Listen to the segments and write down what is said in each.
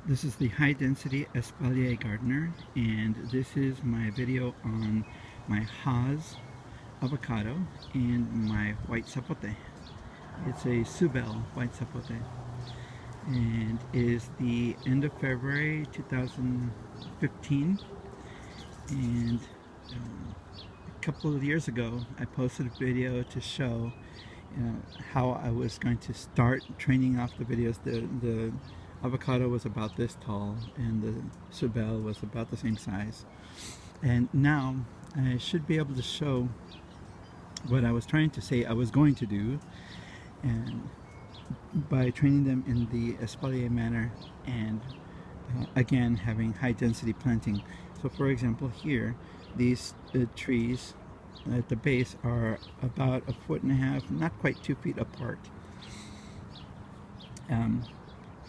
This is the high density Espalier Gardener, and this is my video on my Haas avocado and my white sapote. It's a Suebelle white sapote, and is the end of February 2015. And a couple of years ago I posted a video to show how I was going to start training off the videos. The avocado was about this tall and the Suebelle was about the same size, and now I should be able to show what I was trying to say I was going to do, and by training them in the Espalier manner, and again having high density planting. So for example, here these trees at the base are about 1.5 feet, not quite 2 feet apart.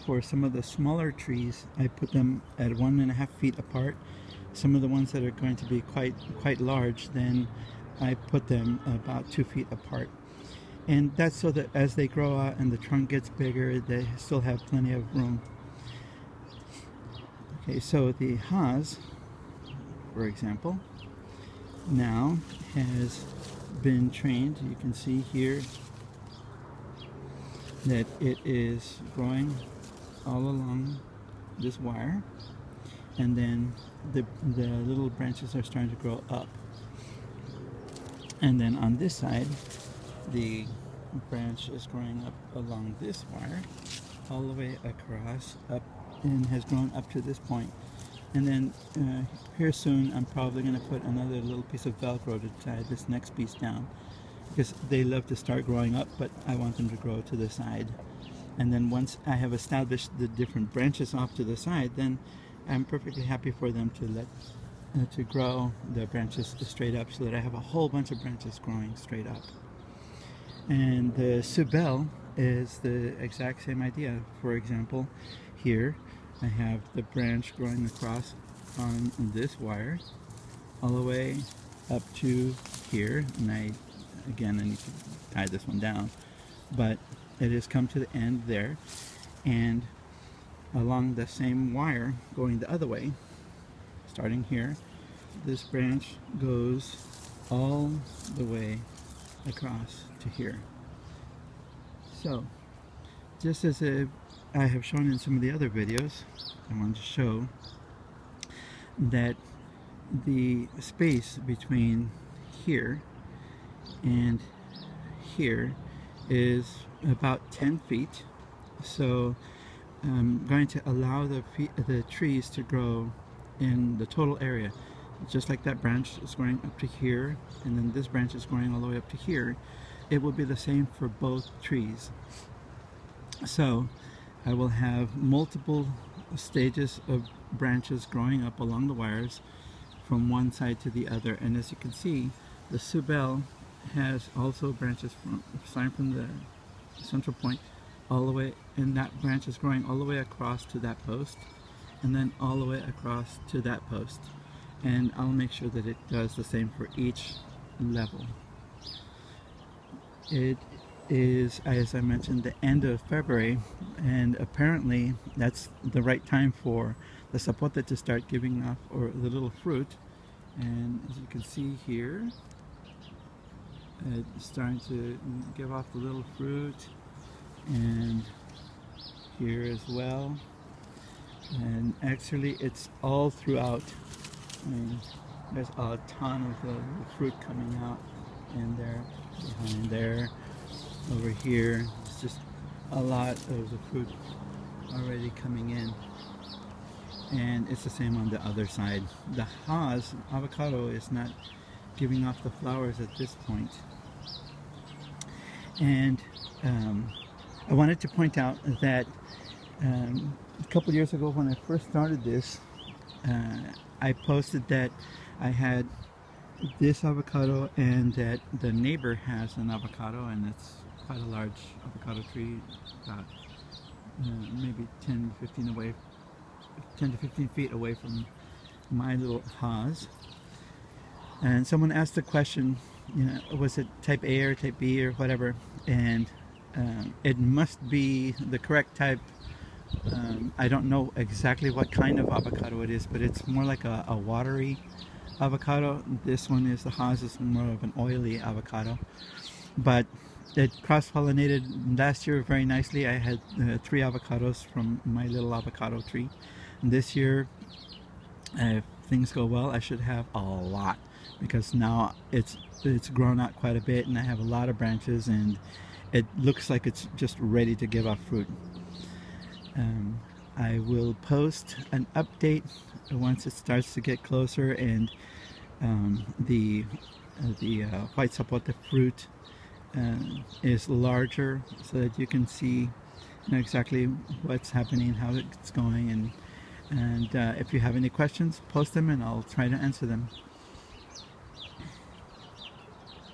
For some of the smaller trees, I put them at 1.5 feet apart. Some of the ones that are going to be quite large, then I put them about 2 feet apart. And that's so that as they grow out and the trunk gets bigger, they still have plenty of room. Okay, so the Haas, for example, now has been trained. You can see here that it is growing all along this wire, and then the little branches are starting to grow up, and then on this side the branch is growing up along this wire all the way across up, and has grown up to this point. And then here soon I'm probably going to put another little piece of Velcro to tie this next piece down, because they love to start growing up, but I want them to grow to the side. And then once I have established the different branches off to the side, then I'm perfectly happy for them to grow the branches straight up, so that I have a whole bunch of branches growing straight up. And the Suebelle is the exact same idea. For example, here I have the branch growing across on this wire all the way up to here, and I need to tie this one down, but it has come to the end there, and along the same wire going the other way, starting here, this branch goes all the way across to here. So just as I have shown in some of the other videos, I wanted to show that the space between here and here is about 10 feet. So I'm going to allow the trees to grow in the total area. Just like that branch is growing up to here, and then this branch is growing all the way up to here, it will be the same for both trees. So I will have multiple stages of branches growing up along the wires from one side to the other. And as you can see, the Suebelle has also branches starting from the central point all the way, and that branch is growing all the way across to that post, and then all the way across to that post. And I'll make sure that it does the same for each level. It is, as I mentioned, the end of February, and apparently that's the right time for the sapote to start giving off, or the little fruit. And as you can see here, it's starting to give off the little fruit, and here as well. And actually it's all throughout. I mean, there's a ton of the fruit coming out, and there, behind there, over here, it's just a lot of the fruit already coming in. And it's the same on the other side. The Haas avocado is not giving off the flowers at this point. And I wanted to point out that a couple years ago, when I first started this, I posted that I had this avocado and that the neighbor has an avocado, and it's quite a large avocado tree, about maybe 10 to 15 feet away from my little Haas. And someone asked the question, was it type A or type B or whatever, and it must be the correct type I don't know exactly what kind of avocado it is, but it's more like a watery avocado. This one is the Haas, is more of an oily avocado. But it cross-pollinated last year very nicely. I had 3 avocados from my little avocado tree. And this year, if things go well, I should have a lot, because now it's grown out quite a bit, and I have a lot of branches, and it looks like it's just ready to give off fruit. I will post an update once it starts to get closer, and the white sapote fruit is larger, so that you can see exactly what's happening, how it's going, and if you have any questions, post them and I'll try to answer them.